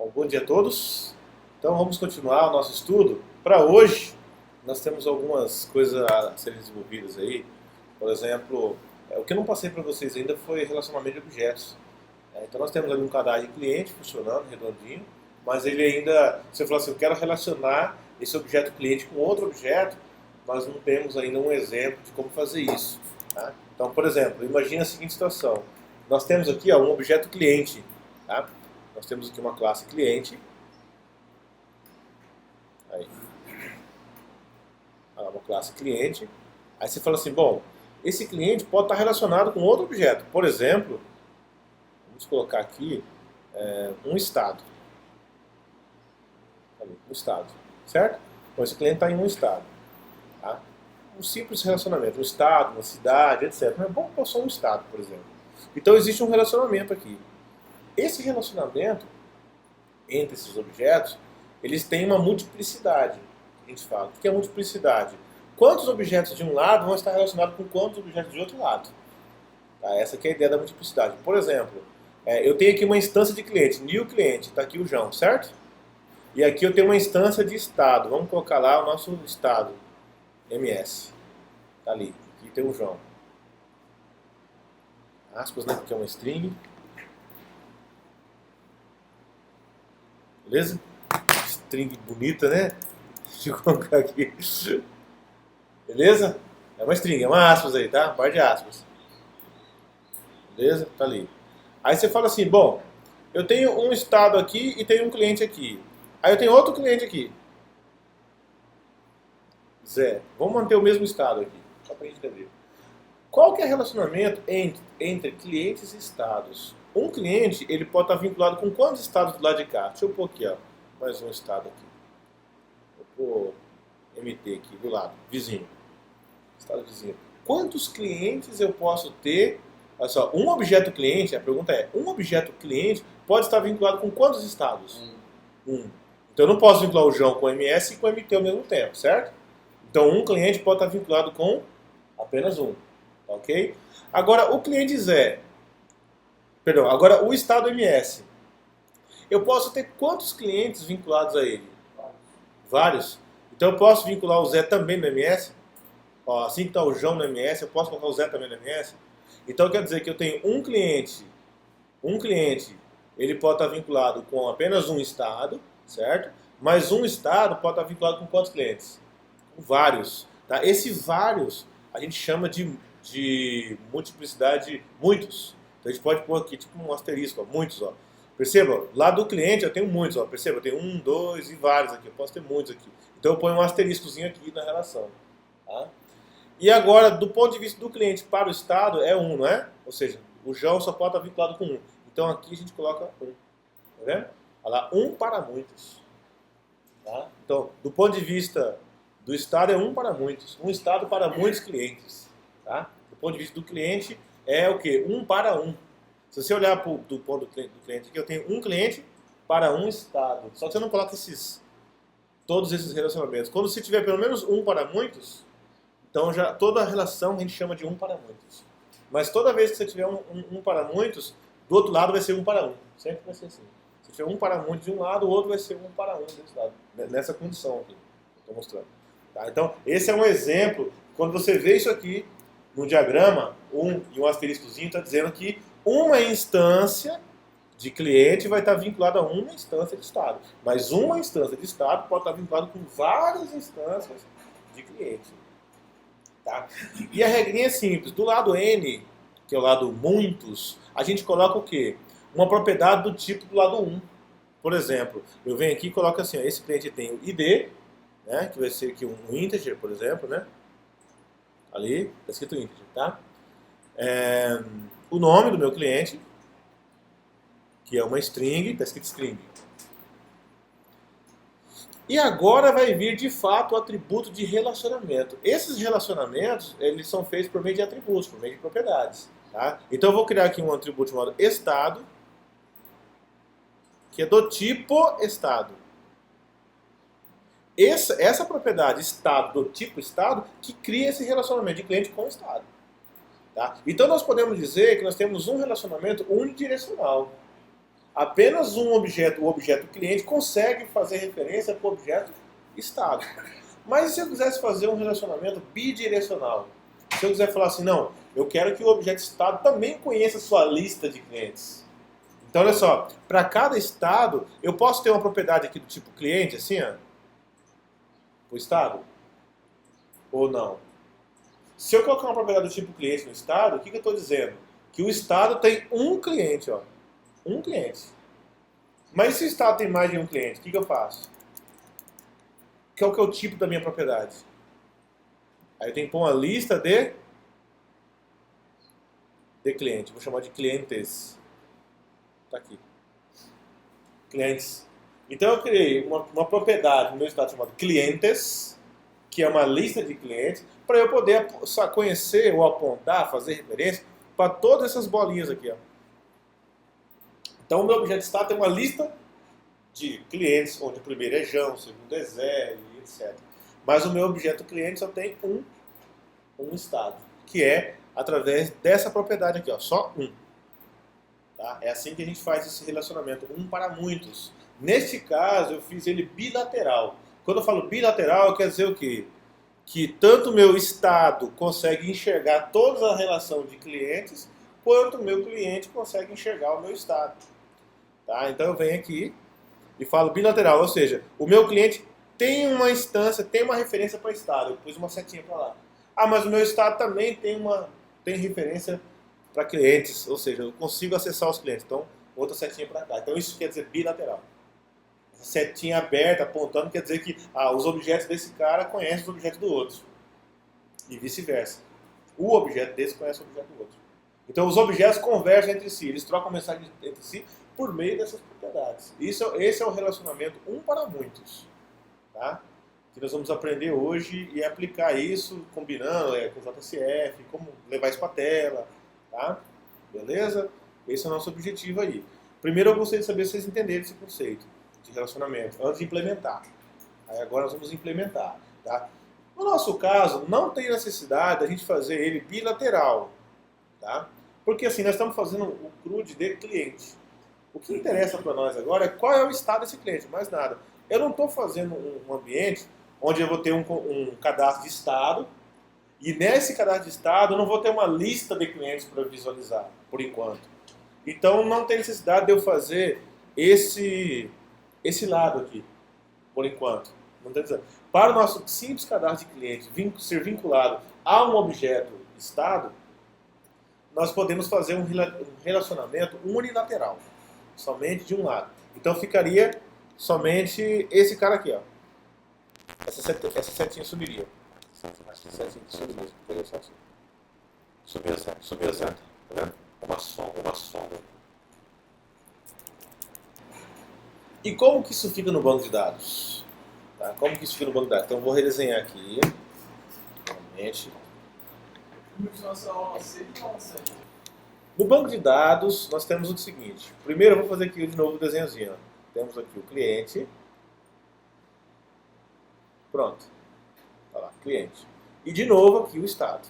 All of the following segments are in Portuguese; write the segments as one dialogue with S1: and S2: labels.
S1: Bom, bom dia a todos. Então vamos continuar o nosso estudo. Para hoje, nós temos algumas coisas a serem desenvolvidas aí. Por exemplo, o que eu não passei para vocês ainda foi relacionamento de objetos. Então nós temos ali um cadastro de cliente funcionando, redondinho, mas ele ainda, se eu falar assim, eu quero relacionar esse objeto cliente com outro objeto, nós não temos ainda um exemplo de como fazer isso. Tá? Então, por exemplo, imagine a seguinte situação. Nós temos aqui um objeto cliente. Tá? Nós temos aqui uma classe cliente. Aí. Uma classe cliente. Aí você fala assim, bom, esse cliente pode estar relacionado com outro objeto. Por exemplo, vamos colocar aqui um estado. Um estado, certo? Então esse cliente está em um estado. Tá? Um simples relacionamento, um estado, uma cidade, etc. Mas vamos pôr só um estado, por exemplo. Então existe um relacionamento aqui. Esse relacionamento entre esses objetos, eles têm uma multiplicidade. A gente fala. O que é multiplicidade? Quantos objetos de um lado vão estar relacionados com quantos objetos de outro lado? Tá? Essa aqui é a ideia da multiplicidade. Por exemplo, eu tenho aqui uma instância de cliente, new cliente, está aqui o João, certo? E aqui eu tenho uma instância de estado. Vamos colocar lá o nosso estado, ms. Está ali. Aqui tem o João. Aspas, né? Porque é uma string. Beleza? String bonita, né? Deixa eu colocar aqui. Beleza? É uma string, é uma aspas aí, tá? Um par de aspas. Beleza? Tá ali. Aí você fala assim, bom, eu tenho um estado aqui e tenho um cliente aqui. Aí eu tenho outro cliente aqui. Zé. Vamos manter o mesmo estado aqui, só pra gente entender. Qual que é o relacionamento entre clientes e estados? Um cliente, ele pode estar vinculado com quantos estados do lado de cá? Deixa eu pôr aqui, ó. Mais um estado aqui. Vou pôr MT aqui do lado, vizinho. Estado vizinho. Quantos clientes eu posso ter? Olha só, um objeto cliente, a pergunta é, um objeto cliente pode estar vinculado com quantos estados? Um. Então eu não posso vincular o João com o MS e com o MT ao mesmo tempo, certo? Então um cliente pode estar vinculado com apenas um. Ok? Agora o cliente Zé, perdão, agora o estado MS. Eu posso ter quantos clientes vinculados a ele? Vários. Então eu posso vincular o Zé também no MS? Ó, assim que está o João no MS, eu posso colocar o Zé também no MS? Então quer dizer que eu tenho um cliente, ele pode estar vinculado com apenas um estado, certo? Mas um estado pode estar vinculado com quantos clientes? Com vários. Tá? Esse vários a gente chama de multiplicidade muitos. Então a gente pode pôr aqui tipo um asterisco, ó, muitos. Ó. Perceba, lá do cliente eu tenho muitos. Ó. Perceba, eu tenho um, dois e vários aqui. Eu posso ter muitos aqui. Então eu ponho um asteriscozinho aqui na relação. Tá? E agora, do ponto de vista do cliente para o estado, é um, não é? Ou seja, o João só pode estar vinculado com um. Então aqui a gente coloca um. Tá vendo? Olha lá, um para muitos. Tá? Então, do ponto de vista do estado, é um para muitos. Um estado para muitos clientes. Tá? Do ponto de vista do cliente, é o quê? Um para um. Se você olhar do ponto do cliente aqui, eu tenho um cliente para um estado. Só que você não coloca todos esses relacionamentos. Quando você tiver pelo menos um para muitos, então já toda a relação a gente chama de um para muitos. Mas toda vez que você tiver um para muitos, do outro lado vai ser um para um. Sempre vai ser assim. Se tiver um para muitos de um lado, o outro vai ser um para um desse lado. Nessa condição aqui. Estou mostrando. Tá? Então, esse é um exemplo. Quando você vê isso aqui, no diagrama, e um asteriscozinho está dizendo que uma instância de cliente vai estar vinculada a uma instância de estado. Mas uma instância de estado pode estar vinculada com várias instâncias de cliente. Tá? E a regrinha é simples. Do lado N, que é o lado muitos, a gente coloca o quê? Uma propriedade do tipo do lado 1. Por exemplo, eu venho aqui e coloco assim, ó, esse cliente tem o ID, né, que vai ser aqui um integer, por exemplo, né? Ali, está escrito integer, tá? O nome do meu cliente, que é uma string, está escrito string. E agora vai vir, de fato, o atributo de relacionamento. Esses relacionamentos, eles são feitos por meio de atributos, por meio de propriedades. Tá? Então eu vou criar aqui um atributo chamado estado, que é do tipo estado. Essa propriedade estado, do tipo estado, que cria esse relacionamento de cliente com o estado. Tá? Então nós podemos dizer que nós temos um relacionamento unidirecional. Apenas um objeto, o objeto cliente, consegue fazer referência para o objeto estado. Mas e se eu quisesse fazer um relacionamento bidirecional? Se eu quiser falar assim, não, eu quero que o objeto estado também conheça a sua lista de clientes. Então, olha só, para cada estado, eu posso ter uma propriedade aqui do tipo cliente, assim, ó, o estado? Ou não? Se eu colocar uma propriedade do tipo cliente no estado, o que eu estou dizendo? Que o estado tem um cliente, ó. Um cliente. Mas se o estado tem mais de um cliente, o que eu faço? Qual que é o tipo da minha propriedade? Aí eu tenho que pôr uma lista de cliente. Vou chamar de clientes. Tá aqui. Clientes. Então eu criei uma propriedade no meu estado chamada clientes, que é uma lista de clientes, para eu poder conhecer ou apontar, fazer referência para todas essas bolinhas aqui. Ó. Então o meu objeto estado tem uma lista de clientes, onde o primeiro é João, o segundo é Zé, e etc. Mas o meu objeto cliente só tem um estado, que é através dessa propriedade aqui, ó, só um. Tá? É assim que a gente faz esse relacionamento, um para muitos. Neste caso, eu fiz ele bilateral. Quando eu falo bilateral, quer dizer o quê? Que tanto o meu estado consegue enxergar toda a relação de clientes, quanto o meu cliente consegue enxergar o meu estado. Tá? Então eu venho aqui e falo bilateral, ou seja, o meu cliente tem uma instância, tem uma referência para estado. Eu pus uma setinha para lá. Ah, mas o meu estado também tem referência para clientes, ou seja, eu consigo acessar os clientes. Então, outra setinha para cá. Então, isso quer dizer bilateral. Essa setinha aberta, apontando, quer dizer que os objetos desse cara conhecem os objetos do outro. E vice-versa. O objeto desse conhece o objeto do outro. Então, os objetos conversam entre si, eles trocam mensagens entre si por meio dessas propriedades. Esse é o relacionamento um para muitos. Tá? Que nós vamos aprender hoje e aplicar isso combinando com o JCF, como levar isso para a tela. Tá? Beleza? Esse é o nosso objetivo aí. Primeiro eu gostaria de saber se vocês entenderam esse conceito de relacionamento, antes de implementar. Aí agora nós vamos implementar. Tá? No nosso caso, não tem necessidade da gente fazer ele bilateral. Tá? Porque assim, nós estamos fazendo o CRUD de cliente. O que interessa para nós agora é qual é o estado desse cliente, mais nada. Eu não estou fazendo um ambiente onde eu vou ter um cadastro de estado, e nesse cadastro de estado eu não vou ter uma lista de clientes para visualizar, por enquanto. Então não tem necessidade de eu fazer esse lado aqui, por enquanto. Não tem necessidade. Para o nosso simples cadastro de cliente ser vinculado a um objeto estado, nós podemos fazer um relacionamento unilateral, somente de um lado. Então ficaria somente esse cara aqui, ó. Essa setinha subiria. Essa setinha subiria só assim. Subiu a seta, tá vendo? Uma sombra. E como que isso fica no banco de dados? Tá? Como que isso fica no banco de dados? Então eu vou redesenhar aqui. Novamente. No banco de dados, nós temos o seguinte. Primeiro eu vou fazer aqui de novo o desenhozinho. Ó. Temos aqui o cliente. Pronto. Olha lá, cliente. E de novo aqui o estado.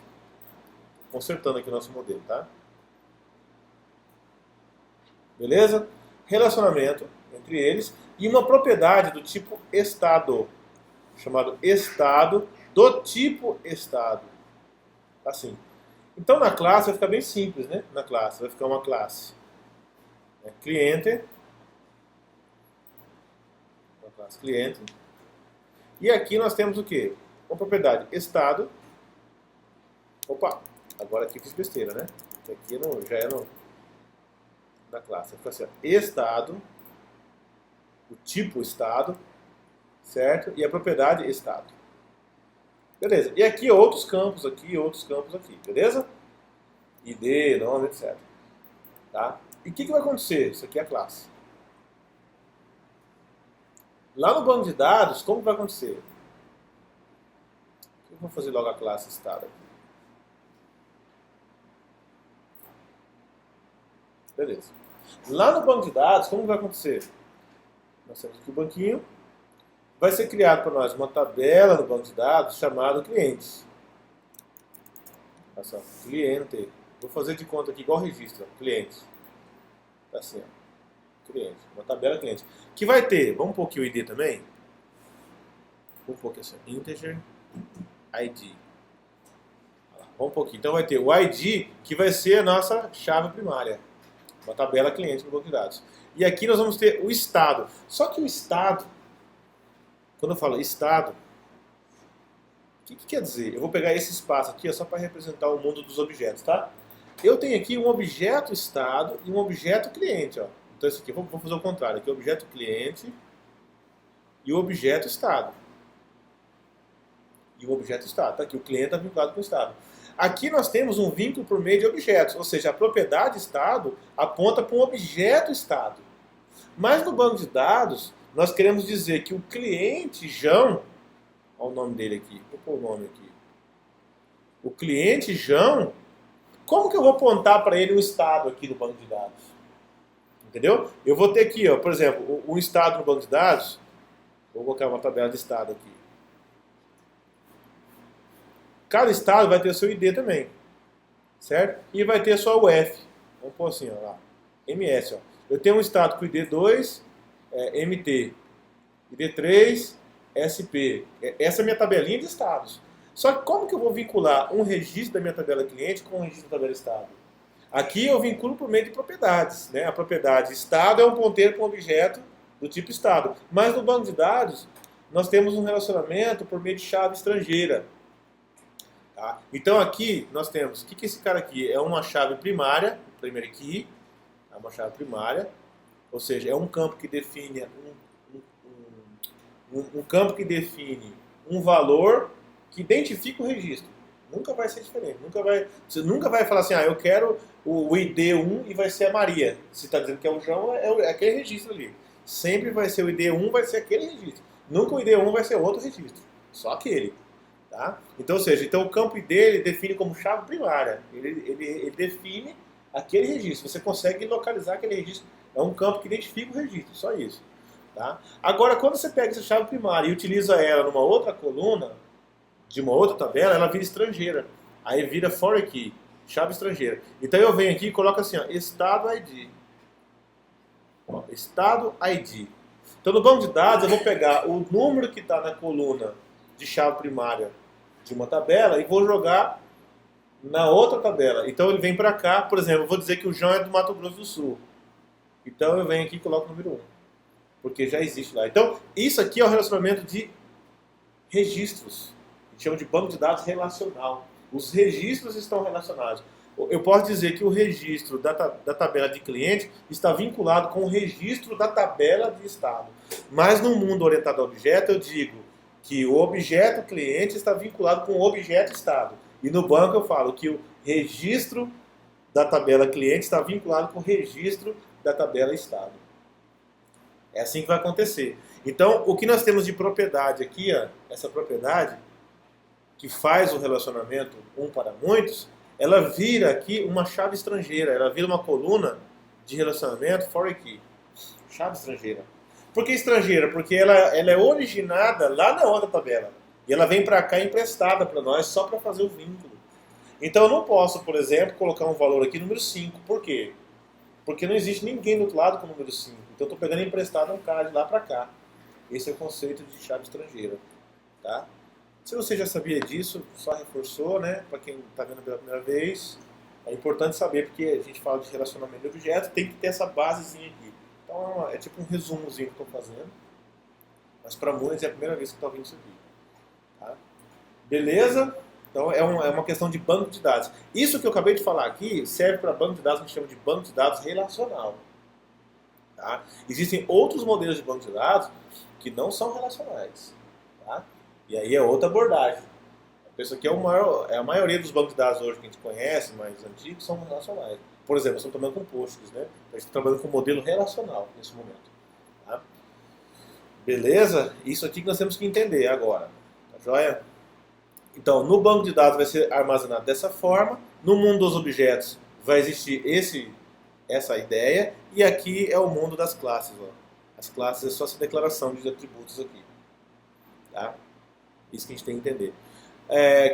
S1: Consertando aqui o nosso modelo, tá? Beleza? Relacionamento entre eles. E uma propriedade do tipo estado. Chamado estado do tipo estado. Assim. Então na classe vai ficar bem simples, né? Na classe vai ficar uma classe cliente, uma classe cliente, e aqui nós temos o que? Uma propriedade estado. Opa, agora aqui fiz besteira, né? Aqui já é na classe. Fica assim, ó, estado, o tipo estado, certo? E a propriedade estado. Beleza. E aqui outros campos aqui, beleza? ID, nome, etc. Tá? E o que vai acontecer? Isso aqui é a classe. Lá no banco de dados, como vai acontecer? Eu vou fazer logo a classe estado aqui. Beleza. Lá no banco de dados, como vai acontecer? Nós temos aqui o banquinho. Vai ser criado para nós uma tabela no banco de dados chamada clientes. Olha só, cliente. Vou fazer de conta aqui igual registro, cliente. Assim, ó. cliente. Uma tabela cliente. Que vai ter, vamos pôr aqui o ID também. Vamos pôr aqui assim, integer ID. Vamos pôr aqui. Então vai ter o ID, que vai ser a nossa chave primária. Uma tabela cliente no banco de dados. E aqui nós vamos ter o estado. Só que o estado, quando eu falo estado, o que quer dizer? Eu vou pegar esse espaço aqui só para representar o mundo dos objetos, tá? Eu tenho aqui um objeto estado e um objeto cliente, ó. Então esse aqui, vamos fazer o contrário. Aqui é o objeto cliente e o objeto estado. E o objeto estado. Tá aqui, o cliente está vinculado com o estado. Aqui nós temos um vínculo por meio de objetos, ou seja, a propriedade estado aponta para um objeto estado. Mas no banco de dados, nós queremos dizer que o cliente João, olha o nome dele aqui, vou pôr o nome aqui. O cliente João, como que eu vou apontar para ele um estado aqui no banco de dados? Entendeu? Eu vou ter aqui, ó, por exemplo, um estado no banco de dados, vou colocar uma tabela de estado aqui. Cada estado vai ter o seu ID também, certo? E vai ter só o F. Vamos pôr assim, ó, lá. MS, ó. Eu tenho um estado com ID2, MT, ID3, SP. Essa é a minha tabelinha de estados. Só que como que eu vou vincular um registro da minha tabela cliente com um registro da tabela estado? Aqui eu vinculo por meio de propriedades, né? A propriedade estado é um ponteiro para um objeto do tipo estado. Mas no banco de dados, nós temos um relacionamento por meio de chave estrangeira. Tá? Então aqui nós temos, o que é esse cara aqui? É uma chave primária, primary key, é uma chave primária, ou seja, é um campo que define um campo que define um valor que identifica o registro. Nunca vai ser diferente, você nunca vai falar assim, eu quero o ID1 e vai ser a Maria. Se está dizendo que é o João, é aquele registro ali. Sempre vai ser o ID1, vai ser aquele registro. Nunca o ID1 vai ser outro registro, só aquele. Tá? Então, ou seja, o campo ID ele define como chave primária. Ele define aquele registro. Você consegue localizar aquele registro. É um campo que identifica o registro, só isso. Tá? Agora, quando você pega essa chave primária e utiliza ela numa outra coluna, de uma outra tabela, ela vira estrangeira. Aí vira foreign key, chave estrangeira. Então eu venho aqui e coloco assim, ó, estado ID. Ó, estado ID. Então no banco de dados eu vou pegar o número que está na coluna de chave primária de uma tabela e vou jogar na outra tabela. Então ele vem para cá, por exemplo, eu vou dizer que o João é do Mato Grosso do Sul. Então eu venho aqui e coloco o número 1, porque já existe lá. Então isso aqui é o relacionamento de registros. A gente chama de banco de dados relacional. Os registros estão relacionados. Eu posso dizer que o registro da tabela de cliente está vinculado com o registro da tabela de estado. Mas no mundo orientado a objeto, eu digo que o objeto cliente está vinculado com o objeto estado. E no banco eu falo que o registro da tabela cliente está vinculado com o registro da tabela estado. É assim que vai acontecer. Então, o que nós temos de propriedade aqui, ó, essa propriedade que faz o relacionamento um para muitos, ela vira aqui uma chave estrangeira, ela vira uma coluna de relacionamento foreign key. Chave estrangeira. Por que estrangeira? Porque ela é originada lá na outra tabela. E ela vem para cá emprestada para nós só para fazer o vínculo. Então eu não posso, por exemplo, colocar um valor aqui número 5. Por quê? Porque não existe ninguém do outro lado com o número 5. Então eu estou pegando emprestado um cara de lá para cá. Esse é o conceito de chave estrangeira. Tá? Se você já sabia disso, só reforçou, né? Para quem está vendo pela primeira vez, é importante saber, porque a gente fala de relacionamento de objetos, tem que ter essa basezinha aqui. Então é tipo um resumozinho que eu estou fazendo. Mas para muitos é a primeira vez que estou vendo isso aqui. Tá? Beleza? Então é uma questão de banco de dados. Isso que eu acabei de falar aqui serve para banco de dados que a gente chama de banco de dados relacional. Tá? Existem outros modelos de banco de dados que não são relacionais. Tá? E aí é outra abordagem. Isso aqui é a maioria dos bancos de dados hoje que a gente conhece, mais antigos, são relacionais. Por exemplo, nós estamos trabalhando com Postgres, né? A gente está trabalhando com modelo relacional nesse momento. Tá? Beleza? Isso aqui que nós temos que entender agora. Tá joia? Então, no banco de dados vai ser armazenado dessa forma. No mundo dos objetos vai existir essa ideia. E aqui é o mundo das classes. Ó. As classes é só essa declaração de atributos aqui. Tá? Isso que a gente tem que entender.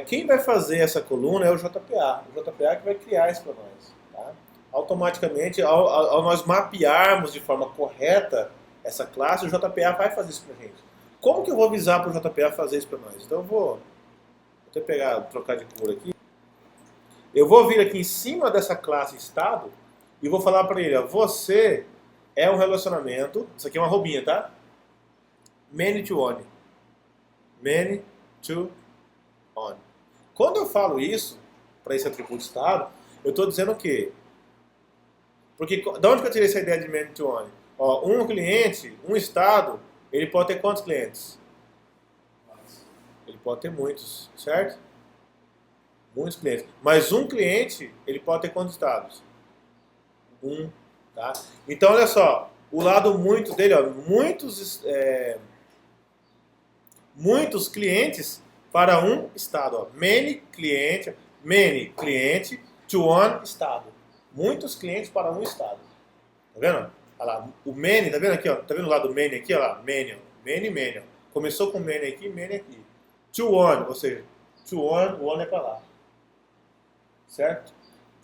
S1: Quem vai fazer essa coluna é o JPA. O JPA que vai criar isso para nós. Tá? automaticamente, ao nós mapearmos de forma correta essa classe, o JPA vai fazer isso pra gente. Como que eu vou avisar para o JPA fazer isso para nós? Então eu vou até trocar de cor aqui. Eu vou vir aqui em cima dessa classe estado e vou falar para ele, ó, você é um relacionamento, isso aqui é uma arrobinha, tá? Many to one. Many to one. Quando eu falo isso, para esse atributo estado, eu estou dizendo o quê? Porque da onde que eu tirei essa ideia de many to one? Ó, um cliente, um estado, ele pode ter quantos clientes? Ele pode ter muitos, certo? Muitos clientes. Mas um cliente, ele pode ter quantos estados? Um, tá? Então, olha só, o lado muito dele, ó, muitos clientes para um estado. Ó. Many cliente to one estado. Muitos clientes para um estado. Tá vendo? Olha lá, o many, tá vendo aqui, ó? Tá vendo o lado many aqui, ó lá? Many, many, ó. Começou com many aqui. To one, ou seja, to one, one é para lá. Certo?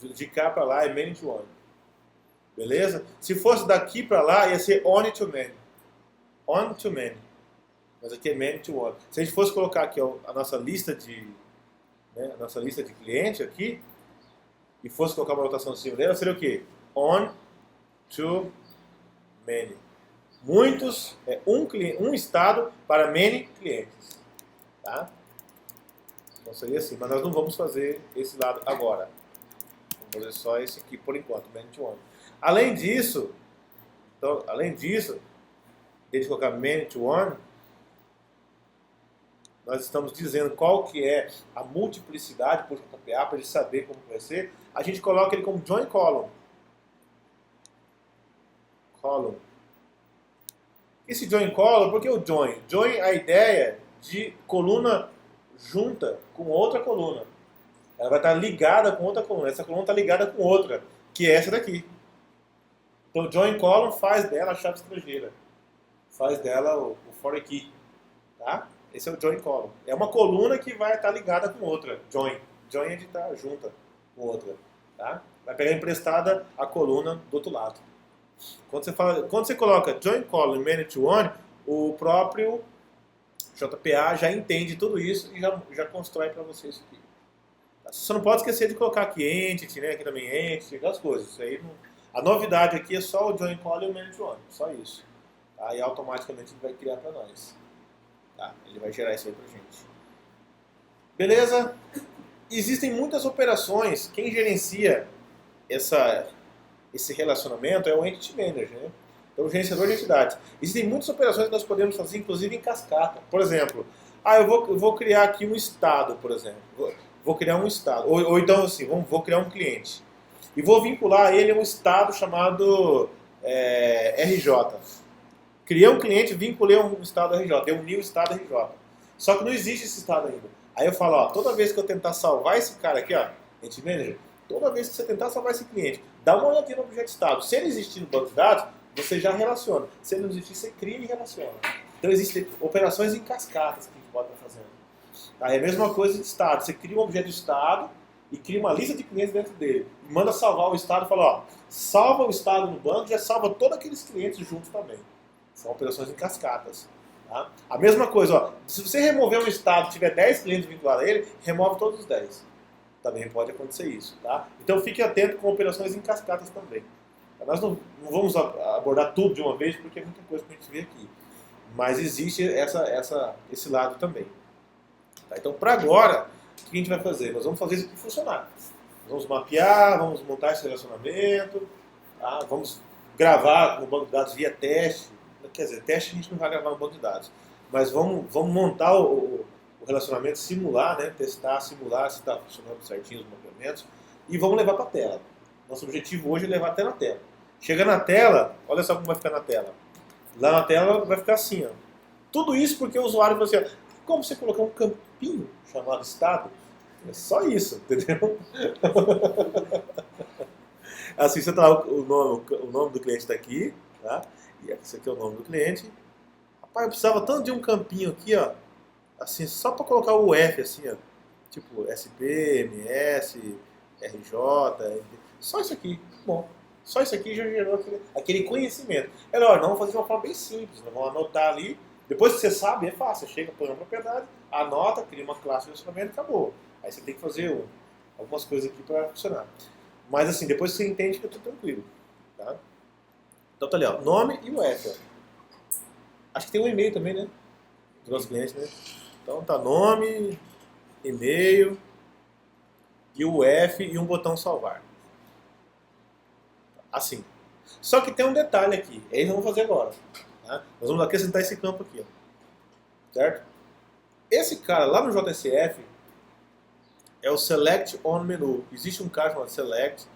S1: De cá para lá é many to one. Beleza? Se fosse daqui para lá, ia ser on to many. On to many. Mas aqui é many to one. Se a gente fosse colocar aqui ó, a nossa lista de cliente aqui, e fosse colocar uma notação em cima dela, seria o quê? On to many. Muitos, um estado para many clientes. Tá? Então seria assim, mas nós não vamos fazer esse lado agora. Vamos fazer só esse aqui por enquanto, many to one. Além disso, de colocar many to one, nós estamos dizendo qual que é a multiplicidade por JPA, para ele saber como vai ser. A gente coloca ele como join column. Esse join column, por que o join? Join é a ideia de coluna junta com outra coluna. Ela vai estar ligada com outra coluna. Essa coluna está ligada com outra, que é essa daqui. Então, join column faz dela a chave estrangeira. Faz dela o for key. Tá? Esse é o join column. É uma coluna que vai estar ligada com outra. Join. Join é de estar junta com outra. Tá? Vai pegar emprestada a coluna do outro lado. Quando você coloca join column many to one, o próprio JPA já entende tudo isso e já constrói para você isso aqui. Você só não pode esquecer de colocar aqui entity, né? Aqui também entity, aquelas coisas. Isso aí não... A novidade aqui é só o join column e o many to one. Só isso. Aí automaticamente ele vai criar para nós. Tá? Ele vai gerar isso aí pra gente. Beleza? Existem muitas operações. Quem gerencia esse relacionamento é o Entity Manager, né? Então, o gerenciador de entidades. Existem muitas operações que nós podemos fazer, inclusive em cascata. Por exemplo, eu vou criar aqui um estado, por exemplo. Vou criar um estado. Ou então, assim, vou criar um cliente. E vou vincular ele a um estado chamado RJ. Criei um cliente, vinculei um estado RJ, dei um new estado RJ. Só que não existe esse estado ainda. Aí eu falo, ó, toda vez que eu tentar salvar esse cara aqui, ó, Entity Manager, toda vez que você tentar salvar esse cliente, dá uma olhadinha no objeto estado. Se ele existir no banco de dados, você já relaciona. Se ele não existir, você cria e relaciona. Então existem operações em cascatas que a gente pode estar fazendo. Tá? É a mesma coisa de estado. Você cria um objeto estado e cria uma lista de clientes dentro dele. E manda salvar o estado e fala, ó, salva o estado no banco, já salva todos aqueles clientes juntos também. São operações em cascatas. Tá? A mesma coisa, ó, se você remover um estado e tiver 10 clientes vinculados a ele, remove todos os 10. Também pode acontecer isso. Tá? Então fique atento com operações em cascatas também. Nós não vamos abordar tudo de uma vez, porque é muita coisa para a gente ver aqui. Mas existe esse lado também. Tá? Então, para agora, o que a gente vai fazer? Nós vamos fazer isso aqui funcionar. Vamos mapear, vamos montar esse relacionamento, tá? Vamos gravar no banco de dados via teste. Quer dizer, teste a gente não vai gravar no banco de dados. Mas vamos montar o relacionamento, simular, né? Testar, simular se está funcionando certinho os mapeamentos. E vamos levar para a tela. Nosso objetivo hoje é levar até na tela. Chega na tela, olha só como vai ficar na tela. Lá na tela vai ficar assim, ó. Tudo isso porque o usuário falou assim, ó, como você colocar um campinho chamado estado? É só isso, entendeu? Assim, você tá o nome do cliente está aqui, tá? E esse aqui é o nome do cliente. Rapaz, eu precisava tanto de um campinho aqui, ó. Assim, só para colocar o F, assim, ó. Tipo SP, MS, RJ, só isso aqui, bom. Só isso aqui já gerou aquele conhecimento. É lógico, nós vamos fazer de uma forma bem simples, nós vamos anotar ali, depois que você sabe, é fácil, você chega, põe uma propriedade, anota, cria uma classe de relacionamento e acabou. Aí você tem que fazer algumas coisas aqui para funcionar. Mas assim, depois você entende que eu estou tranquilo. Tá? Então tá ali, ó, nome e o F. Ó. Acho que tem um e-mail também, né? Dos nossos clientes, né? Então tá nome, e-mail e o F e um botão salvar. Assim. Só que tem um detalhe aqui. É isso que nós vamos fazer agora. Tá? Nós vamos acrescentar esse campo aqui. Ó. Certo? Esse cara lá no JSF é o Select on Menu. Existe um cara chamado Select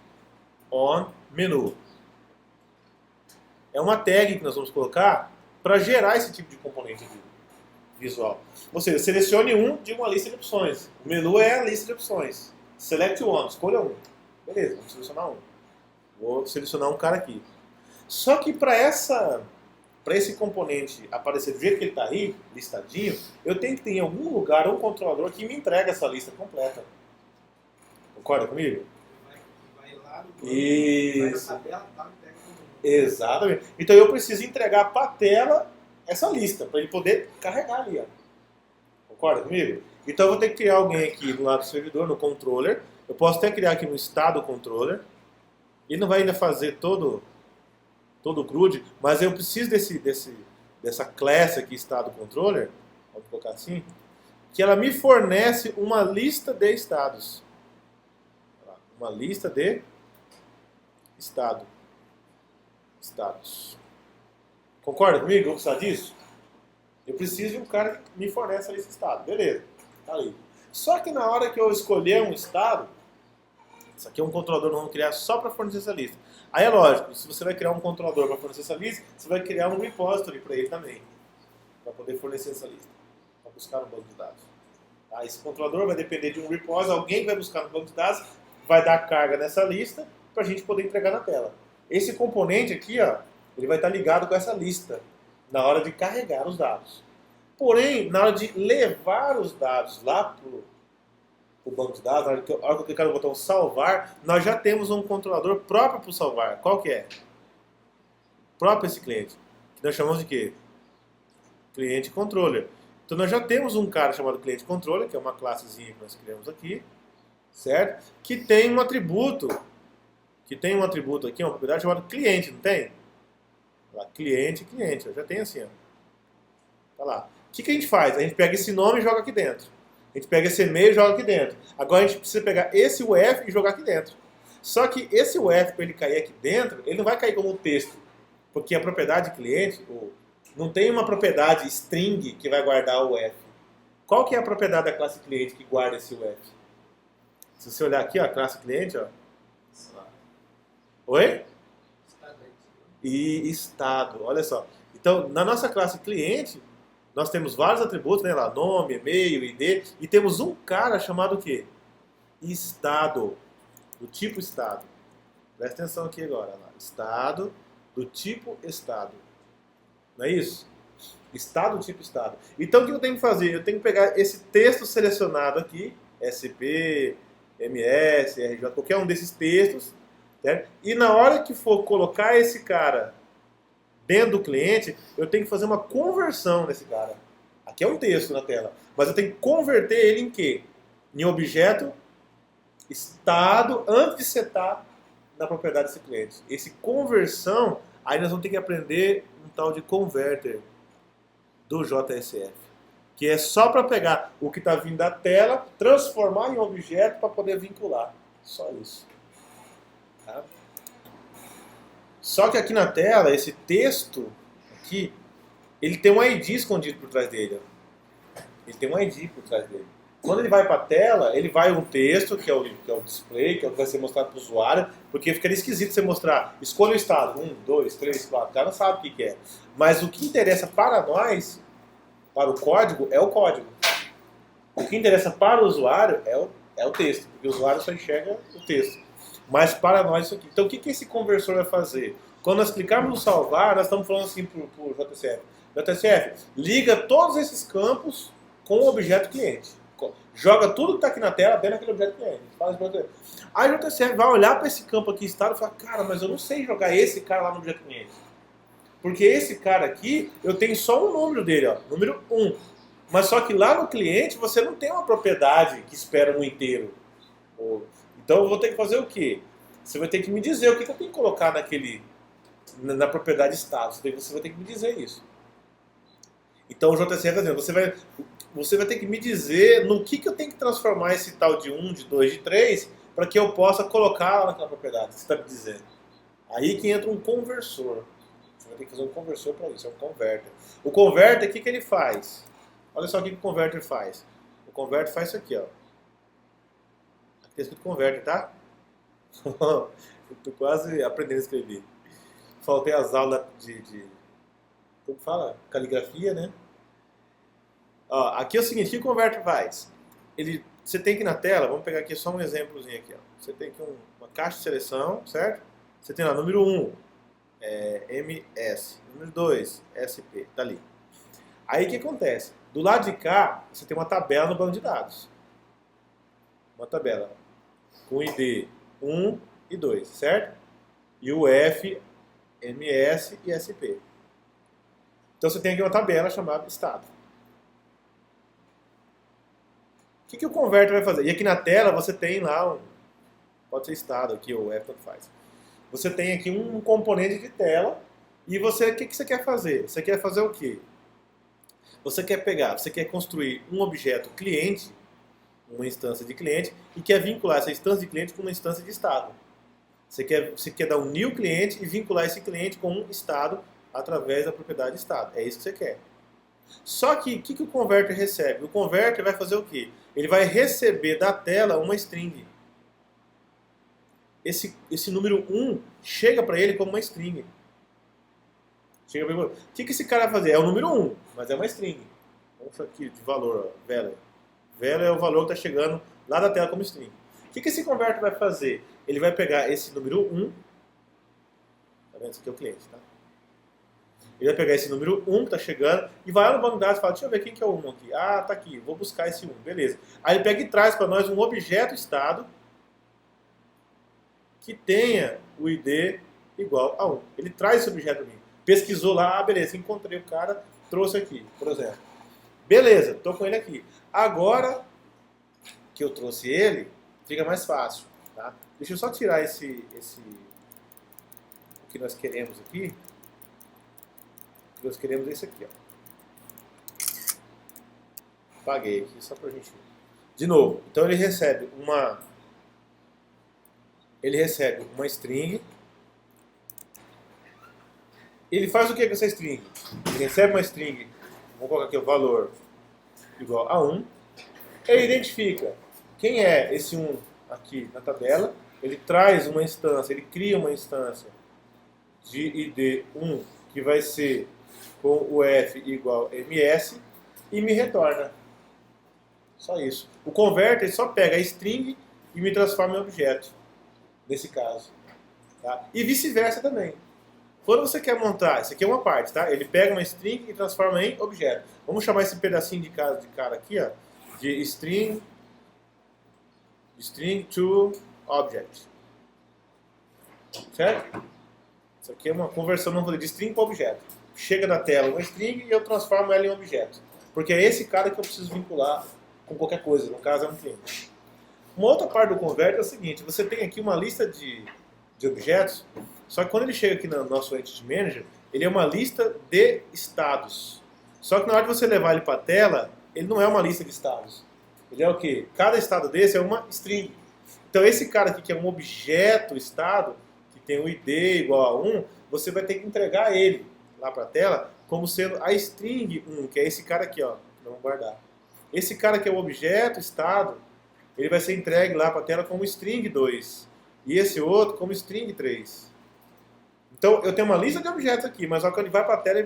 S1: on Menu. É uma tag que nós vamos colocar para gerar esse tipo de componente aqui, visual. Ou seja, selecione um de uma lista de opções. O menu é a lista de opções. Select one, escolha um. Beleza, vamos selecionar um. Vou selecionar um cara aqui. Só que para esse componente aparecer do jeito que ele está aí, listadinho, eu tenho que ter em algum lugar um controlador que me entregue essa lista completa. Concorda comigo?
S2: Vai lá no banco,
S1: Isso.
S2: vai na tabela, tá, e pega tudo.
S1: Exatamente. Então eu preciso entregar para a tela essa lista, para ele poder carregar ali. Ó. Concorda comigo? Então eu vou ter que criar alguém aqui do lado do servidor, no controller. Eu posso até criar aqui no estado controller. Ele não vai ainda fazer todo o CRUD, mas eu preciso dessa classe aqui, estado controller, vamos colocar assim, que ela me fornece uma lista de estados. Uma lista de stados. Concorda comigo? Vamos precisar disso? Eu preciso de um cara que me fornece a lista de estado. Beleza, tá ali. Só que na hora que eu escolher um estado, isso aqui é um controlador que nós vamos criar só para fornecer essa lista. Aí é lógico, se você vai criar um controlador para fornecer essa lista, você vai criar um repository para ele também, para poder fornecer essa lista, para buscar no banco de dados. Tá? Esse controlador vai depender de um repository, alguém vai buscar no banco de dados, vai dar carga nessa lista para a gente poder entregar na tela. Esse componente aqui, ó, ele vai estar ligado com essa lista na hora de carregar os dados. Porém, na hora de levar os dados lá para o banco de dados, na hora que eu clicar no botão salvar, nós já temos um controlador próprio para o salvar. Qual que é? Próprio esse cliente. Que nós chamamos de quê? Cliente controller. Então nós já temos um cara chamado cliente controller, que é uma classezinha que nós criamos aqui, certo? Que tem um atributo aqui, uma propriedade chamada cliente, não tem? Lá, cliente, já tem assim, ó. Tá lá. O que a gente faz? A gente pega esse nome e joga aqui dentro. A gente pega esse e-mail e joga aqui dentro. Agora a gente precisa pegar esse UF e jogar aqui dentro. Só que esse UF, para ele cair aqui dentro, ele não vai cair como um texto. Porque a propriedade cliente, não tem uma propriedade string que vai guardar o UF. Qual que é a propriedade da classe cliente que guarda esse UF? Se você olhar aqui, ó, a classe cliente, ó. Oi? E estado, olha só. Então, na nossa classe cliente, nós temos vários atributos, né, lá, nome, e-mail, ID, e temos um cara chamado o quê? Estado, do tipo estado. Presta atenção aqui agora, lá. Estado do tipo estado. Não é isso? Estado do tipo estado. Então, o que eu tenho que fazer? Eu tenho que pegar esse texto selecionado aqui, SP, MS, RJ, qualquer um desses textos, certo? E na hora que for colocar esse cara dentro do cliente, eu tenho que fazer uma conversão nesse cara. Aqui é um texto na tela, mas eu tenho que converter ele em quê? Em objeto, estado, antes de setar na propriedade desse cliente. Esse conversão, aí nós vamos ter que aprender um tal de converter do JSF, que é só para pegar o que está vindo da tela, transformar em objeto para poder vincular. Só isso. Tá? Só que aqui na tela, esse texto aqui, ele tem um ID escondido por trás dele. Ó. Ele tem um ID por trás dele. Quando ele vai para a tela, ele vai um texto, que é o display, que é o que vai ser mostrado para o usuário, porque ficaria esquisito você mostrar, escolha o estado, 1, 2, 3, 4, o cara não sabe o que é. Mas o que interessa para nós, para o código, é o código. O que interessa para o usuário é o texto, porque o usuário só enxerga o texto. Mas para nós isso aqui. Então o que esse conversor vai fazer? Quando nós clicarmos no salvar, nós estamos falando assim para o JSF. JSF, liga todos esses campos com o objeto cliente. joga tudo que está aqui na tela dentro daquele objeto cliente. Aí o JCF vai olhar para esse campo aqui, estado, e falar, cara, mas eu não sei jogar esse cara lá no objeto cliente. Porque esse cara aqui, eu tenho só um número dele, ó, número 1. Mas só que lá no cliente, você não tem uma propriedade que espera um inteiro. Então eu vou ter que fazer o quê? Você vai ter que me dizer o que eu tenho que colocar na propriedade estado. Você vai ter que me dizer isso. Então o JCF vai dizer, você vai ter que me dizer no que eu tenho que transformar esse tal de 1, de 2, de 3, para que eu possa colocar lá naquela propriedade que você está me dizendo. Aí que entra um conversor. Você vai ter que fazer um conversor para isso, é um converter. O converter, o que ele faz? Olha só o que o converter faz. O converter faz isso aqui, ó. Aqui está escrito converter, tá? Eu tô quase aprendendo a escrever. Faltei as aulas como fala? Caligrafia, né? Ó, aqui é o seguinte, o que o converter faz? Você tem que na tela, vamos pegar aqui só um exemplozinho aqui, ó. Você tem aqui uma caixa de seleção, certo? Você tem lá número 1, MS, número 2, SP, tá ali. Aí o que acontece? Do lado de cá, você tem uma tabela no banco de dados. Uma tabela com ID 1 e 2, certo? E o F, MS e SP. Então você tem aqui uma tabela chamada estado. O que o converter vai fazer? E aqui na tela você tem lá, pode ser estado aqui, ou F, tanto faz. Você tem aqui um componente de tela e o que você quer fazer? Você quer fazer o quê? Você quer construir um objeto cliente, uma instância de cliente, e quer vincular essa instância de cliente com uma instância de estado. Você quer dar um new cliente e vincular esse cliente com um estado através da propriedade estado. É isso que você quer. Só que o que o converter recebe? O converter vai fazer o quê? Ele vai receber da tela uma string. Esse número 1 chega para ele como uma string. O que esse cara vai fazer? É o número 1, mas é uma string. Vamos aqui de valor, ó, value. Value é o valor que está chegando lá da tela como string. O que esse converter vai fazer? Ele vai pegar esse número 1, tá vendo? Esse aqui é o cliente, tá? Ele vai pegar esse número 1 que está chegando e vai lá no banco de dados e fala, deixa eu ver quem que é o 1 aqui. Ah, tá aqui, vou buscar esse 1, beleza. Aí ele pega e traz para nós um objeto estado que tenha o ID igual a 1. Ele traz esse objeto para mim. Pesquisou lá, beleza, encontrei o cara, trouxe aqui, por exemplo. Beleza, estou com ele aqui. Agora que eu trouxe ele, fica mais fácil. Tá? Deixa eu só tirar o que nós queremos aqui. O que nós queremos é esse aqui. Ó. Paguei aqui, só para a gente... De novo, então ele recebe uma string. Ele faz o que com essa string? Ele recebe uma string, vou colocar aqui o valor igual a 1. Ele identifica quem é esse 1 aqui na tabela. Ele traz uma instância, ele cria uma instância de ID 1 que vai ser com o F igual MS e me retorna. Só isso. O converter só pega a string e me transforma em objeto, nesse caso. Tá? E vice-versa também. Quando você quer montar, isso aqui é uma parte, tá? Ele pega uma string e transforma em objeto. Vamos chamar esse pedacinho de cara aqui, ó, de string to object. Certo? Isso aqui é uma conversão, não falei, de string para objeto. Chega da tela uma string e eu transformo ela em objeto. Porque é esse cara que eu preciso vincular com qualquer coisa, no caso é um cliente. Uma outra parte do converter é o seguinte, você tem aqui uma lista de objetos, só que quando ele chega aqui no nosso Entity Manager, ele é uma lista de estados. Só que na hora de você levar ele para a tela, ele não é uma lista de estados. Ele é o quê? Cada estado desse é uma string. Então esse cara aqui que é um objeto estado, que tem o ID igual a 1, você vai ter que entregar ele lá para a tela como sendo a string 1, que é esse cara aqui, ó. Vamos guardar. Esse cara que é o objeto estado, ele vai ser entregue lá para a tela como string 2. E esse outro como string 3. Então eu tenho uma lista de objetos aqui, mas quando ele vai para a tela,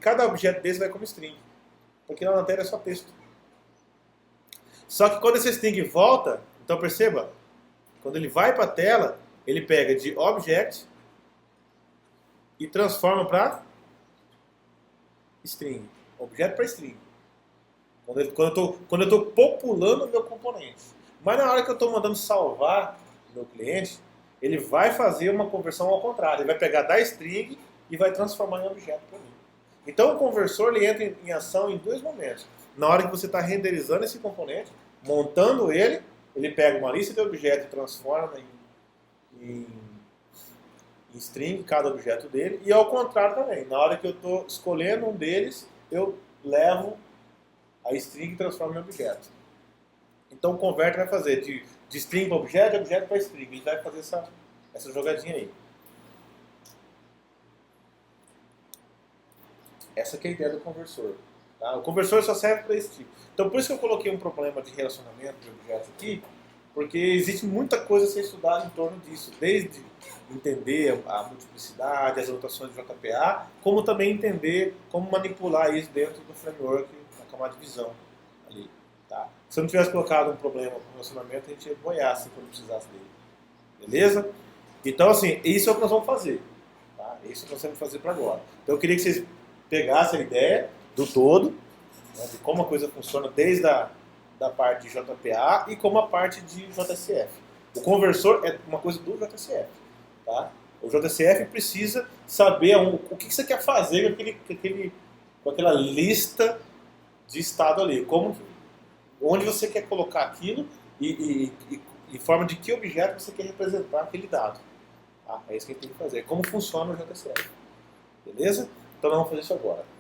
S1: cada objeto desse vai como string. Porque lá na tela é só texto. Só que quando esse string volta, então perceba, quando ele vai para a tela, ele pega de object e transforma para string. Objeto para string. Quando eu estou populando o meu componente. Mas na hora que eu estou mandando salvar o meu cliente, ele vai fazer uma conversão ao contrário. Ele vai pegar da string e vai transformar em objeto para mim. Então o conversor ele entra em ação em dois momentos. Na hora que você está renderizando esse componente, montando ele pega uma lista de objetos e transforma em string cada objeto dele. E ao contrário também. Na hora que eu estou escolhendo um deles, eu levo a string e transformo em objeto. Então o converter vai fazer de string para objeto, de objeto para string. Ele vai fazer essa jogadinha aí. Essa que é a ideia do conversor. Tá? O conversor só serve para esse tipo. Então por isso que eu coloquei um problema de relacionamento de objetos aqui, porque existe muita coisa a ser estudada em torno disso, desde entender a multiplicidade, as anotações de JPA, como também entender como manipular isso dentro do framework, na camada de visão. Ali, tá? Se eu não tivesse colocado um problema com relacionamento, a gente ia boiar quando precisasse dele. Beleza? Então, assim, isso é o que nós vamos fazer. Tá? É isso que nós vamos fazer para agora. Então, eu queria que vocês pegassem a ideia do todo, né, de como a coisa funciona desde da parte de JPA e como a parte de JCF. O conversor é uma coisa do JCF. Tá? O JCF precisa saber o que você quer fazer com aquela lista de estado ali. Onde você quer colocar aquilo e forma de que objeto você quer representar aquele dado. Tá? É isso que a gente tem que fazer. Como funciona o JCF. Beleza? Então nós vamos fazer isso agora.